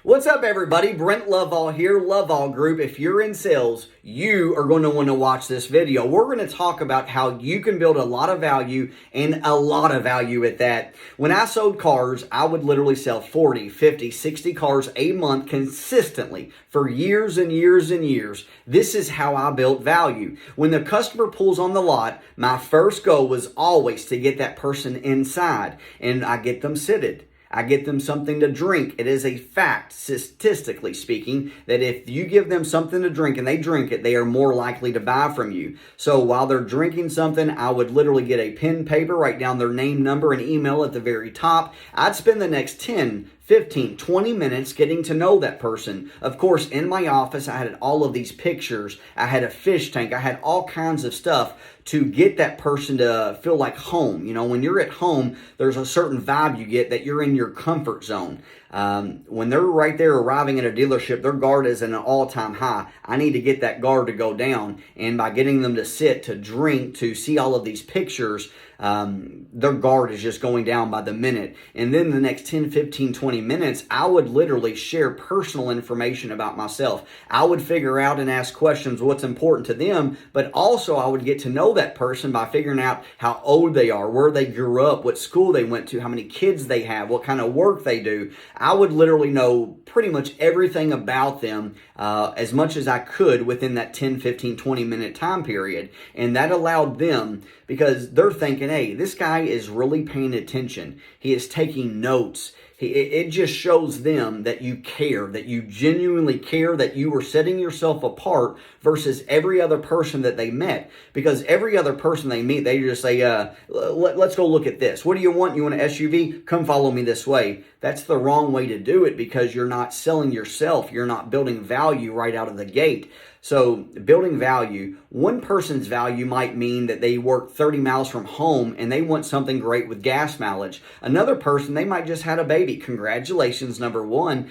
What's up, everybody? Brent Lovall here, Lovall Group. If you're in sales, you are going to want to watch this video. We're going to talk about how you can build a lot of value and a lot of value at that. When I sold cars, I would literally sell 40, 50, 60 cars a month consistently for years and years and years. This is how I built value. When the customer pulls on the lot, my first goal was always to get that person inside, and I get them seated. I get them something to drink. It is a fact, statistically speaking, that if you give them something to drink and they drink it, they are more likely to buy from you. So while they're drinking something, I would literally get a pen, paper, write down their name, number, and email at the very top. I'd spend the next 10, 15, 20 minutes getting to know that person. Of course, in my office, I had all of these pictures. I had a fish tank. I had all kinds of stuff to get that person to feel like home. You know, when you're at home, there's a certain vibe you get that you're in your comfort zone. When they're right there arriving at a dealership, their guard is at an all-time high. I need to get that guard to go down. And by getting them to sit, to drink, to see all of these pictures, their guard is just going down by the minute. And then the next 10, 15, 20 minutes, I would literally share personal information about myself. I would figure out and ask questions what's important to them, but also I would get to know that person by figuring out how old they are, where they grew up, what school they went to, how many kids they have, what kind of work they do. I would literally know pretty much everything about them as much as I could within that 10, 15, 20 minute time period. And that allowed them, because they're thinking, hey, this guy is really paying attention. He is taking notes. It just shows them that you care, that you genuinely care, that you are setting yourself apart versus every other person that they met. Because every other person they meet, they just say, let's go look at this. What do you want? You want an SUV? Come follow me this way. That's the wrong way to do it, because you're not selling yourself. You're not building value right out of the gate. So building value, one person's value might mean that they work 30 miles from home and they want something great with gas mileage. Another person, they might just had a baby. Congratulations, number one.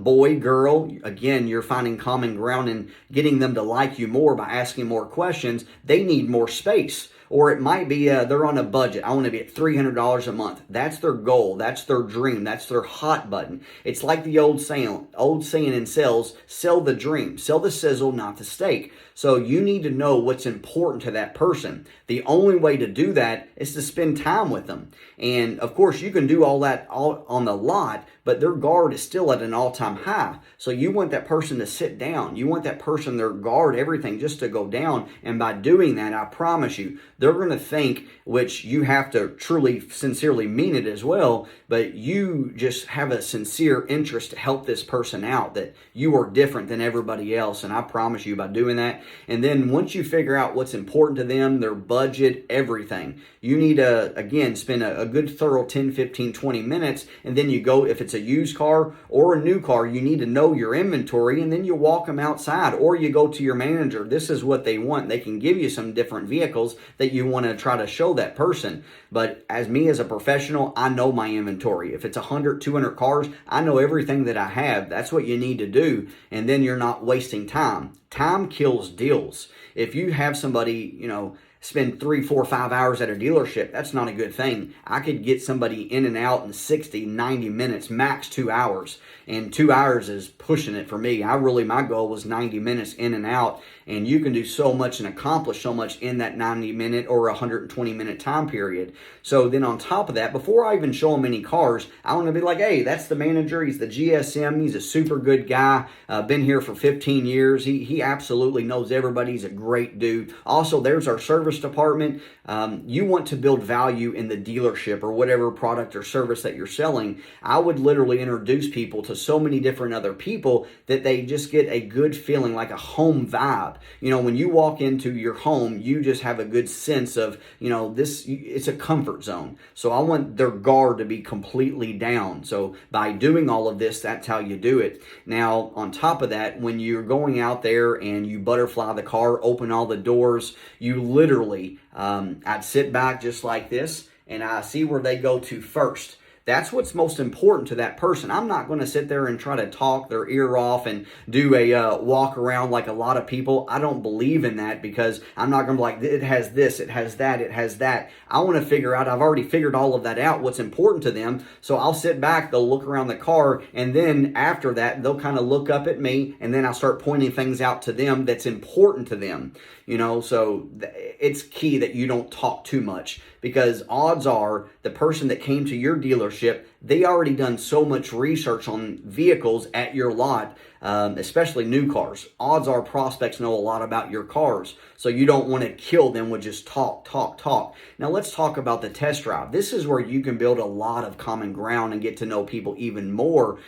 Boy, girl, again, you're finding common ground and getting them to like you more by asking more questions. They need more space. Or it might be they're on a budget. I want to be at $300 a month. That's their goal. That's their dream. That's their hot button. It's like the old saying in sales, sell the dream. Sell the sizzle, not the steak. So you need to know what's important to that person. The only way to do that is to spend time with them. And of course, you can do all that all on the lot, but their guard is still at an all-time high. So you want that person to sit down. You want that person, their guard, everything just to go down. And by doing that, I promise you, they're going to think, which you have to truly, sincerely mean it as well, but you just have a sincere interest to help this person out, that you are different than everybody else. And I promise you, by doing that, and then once you figure out what's important to them, their budget, everything, you need to, again, spend a good thorough 10, 15, 20 minutes. And then you go, if it's a used car or a new car, you need to know your inventory, and then you walk them outside, or you go to your manager. This is what they want. They can give you some different vehicles that you want to try to show that person. But as me as a professional, I know my inventory. If it's 100, 200 cars, I know everything that I have. That's what you need to do. And then you're not wasting time. Time kills deals. If you have somebody, spend 3, 4, 5 hours at a dealership, that's not a good thing. I could get somebody in and out in 60, 90 minutes, max 2 hours. And 2 hours is pushing it for me. My goal was 90 minutes in and out. And you can do so much and accomplish so much in that 90-minute or 120-minute time period. So then on top of that, before I even show them any cars, I want to be like, hey, that's the manager. He's the GSM. He's a super good guy. Been here for 15 years. He absolutely knows everybody. He's a great dude. Also, there's our service department. You want to build value in the dealership or whatever product or service that you're selling. I would literally introduce people to so many different other people that they just get a good feeling, like a home vibe. When you walk into your home, you just have a good sense of, it's a comfort zone. So I want their guard to be completely down. So by doing all of this, that's how you do it. Now, on top of that, when you're going out there and you butterfly the car, open all the doors, you literally, I'd sit back just like this, and I see where they go to first. That's what's most important to that person. I'm not going to sit there and try to talk their ear off and do a walk around like a lot of people. I don't believe in that, because I'm not going to be like, it has this, it has that, it has that. I want to figure out, I've already figured all of that out, what's important to them. So I'll sit back, they'll look around the car, and then after that, they'll kind of look up at me, and then I'll start pointing things out to them that's important to them. So it's key that you don't talk too much, because odds are the person that came to your dealership, they already done so much research on vehicles at your lot, especially new cars. Odds are prospects know a lot about your cars, so you don't want to kill them with just talk. Now let's talk about the test drive. This is where you can build a lot of common ground and get to know people even more,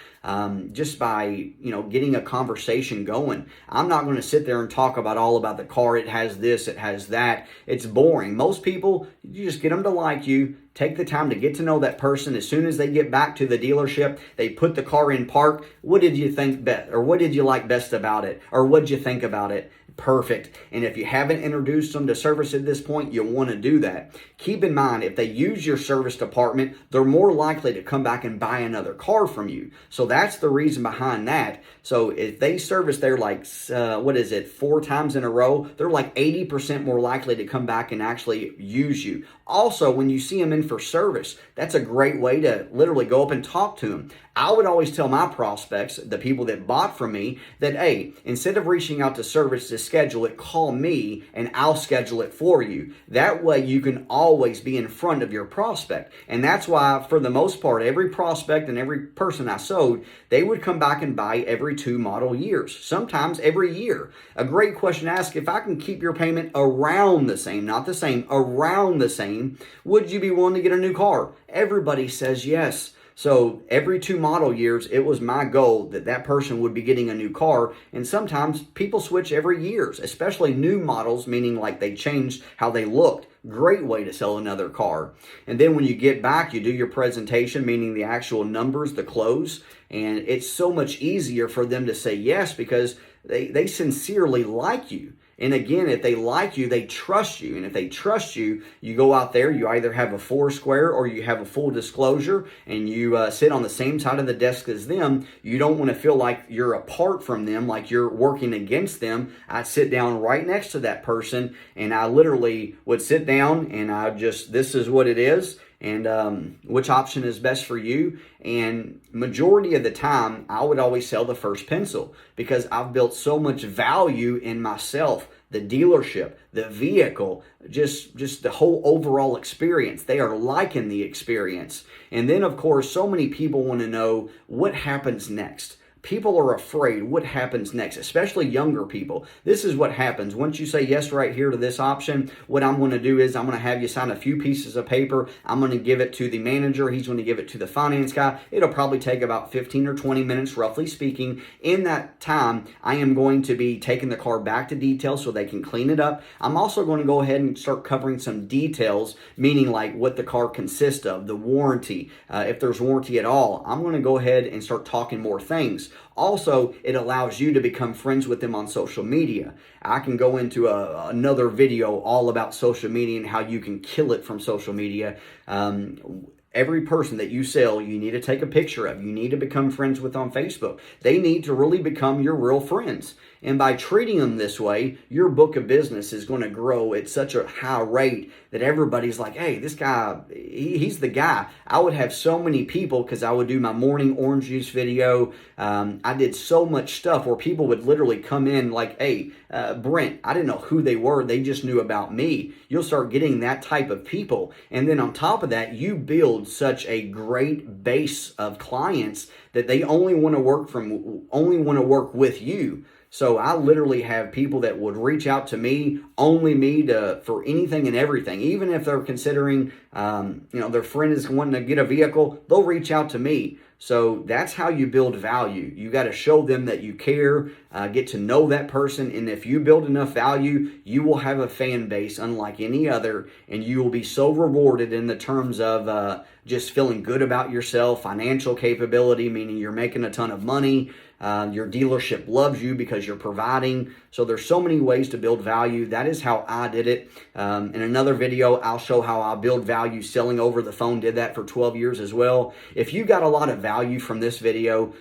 just by getting a conversation going. I'm not going to sit there and talk all about the car. It has this, it has that. It's boring. Most people, you just get them to like you. Take the time to get to know that person. As soon as they get back to the dealership, they put the car in park. What did you think best, or what did you like best about it, or what did you think about it? Perfect. And if you haven't introduced them to service at this point, you'll want to do that. Keep in mind, if they use your service department, they're more likely to come back and buy another car from you. So that's the reason behind that. So if they service there 4 times in a row, they're like 80% more likely to come back and actually use you. Also, when you see them in for service, that's a great way to literally go up and talk to them. I would always tell my prospects, the people that bought from me, that, hey, instead of reaching out to service to schedule it, call me and I'll schedule it for you. That way you can always be in front of your prospect. And that's why, for the most part, every prospect and every person I sold, they would come back and buy every 2 model years, sometimes every year. A great question to ask: if I can keep your payment around the same, not the same, around the same, would you be willing to get a new car? Everybody says yes. So every 2 model years, it was my goal that that person would be getting a new car. And sometimes people switch every years, especially new models, meaning like they changed how they looked. Great way to sell another car. And then when you get back, you do your presentation, meaning the actual numbers, the close. And it's so much easier for them to say yes, because they sincerely like you. And again, if they like you, they trust you. And if they trust you, you go out there, you either have a 4 square or you have a full disclosure, and you sit on the same side of the desk as them. You don't want to feel like you're apart from them, like you're working against them. I sit down right next to that person, and I literally would sit down and this is what it is. And which option is best for you? And majority of the time, I would always sell the first pencil, because I've built so much value in myself, the dealership, the vehicle, just the whole overall experience. They are liking the experience. And then, of course, so many people want to know what happens next. People are afraid what happens next, especially younger people. This is what happens. Once you say yes right here to this option, what I'm going to do is I'm going to have you sign a few pieces of paper. I'm going to give it to the manager. He's going to give it to the finance guy. It'll probably take about 15 or 20 minutes, roughly speaking. In that time, I am going to be taking the car back to detail so they can clean it up. I'm also going to go ahead and start covering some details, meaning like what the car consists of, the warranty, if there's warranty at all. I'm going to go ahead and start talking more things. Also, it allows you to become friends with them on social media. I can go into another video all about social media and how you can kill it from social media. Every person that you sell, you need to take a picture of. You need to become friends with on Facebook. They need to really become your real friends. And by treating them this way, your book of business is going to grow at such a high rate that everybody's like, hey, this guy, he's the guy. I would have so many people, because I would do my morning orange juice video. I did so much stuff where people would literally come in like, hey, Brent, I didn't know who they were. They just knew about me. You'll start getting that type of people. And then on top of that, you build such a great base of clients that they only want to work with you. So I literally have people that would reach out to me, only me, for anything and everything. Even if they're considering, their friend is wanting to get a vehicle, they'll reach out to me. So that's how you build value. You got to show them that you care, get to know that person. And if you build enough value, you will have a fan base unlike any other. And you will be so rewarded in the terms of just feeling good about yourself, financial capability, meaning you're making a ton of money. Your dealership loves you because you're providing. So there's so many ways to build value. That is how I did it. In another video, I'll show how I build value selling over the phone. Did that for 12 years as well. If you got a lot of value from this video,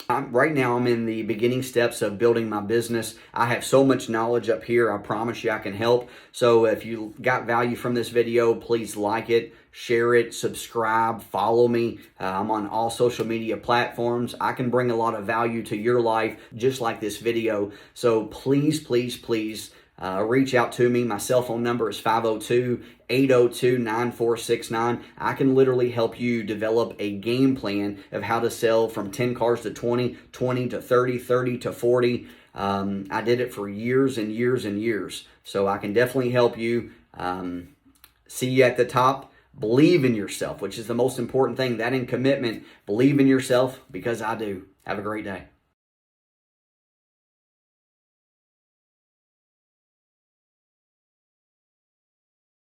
right now I'm in the beginning steps of building my business. I have so much knowledge up here. I promise you I can help. So if you got value from this video, please like it, share it, subscribe, follow me. I'm on all social media platforms. I can bring a lot of value to your life just like this video. So please, please, please reach out to me. My cell phone number is 502-802-9469. I can literally help you develop a game plan of how to sell from 10 cars to 20, 20 to 30, 30 to 40. I did it for years and years and years. So I can definitely help you. See you at the top. Believe in yourself, which is the most important thing. That and commitment. Believe in yourself because I do. Have a great day.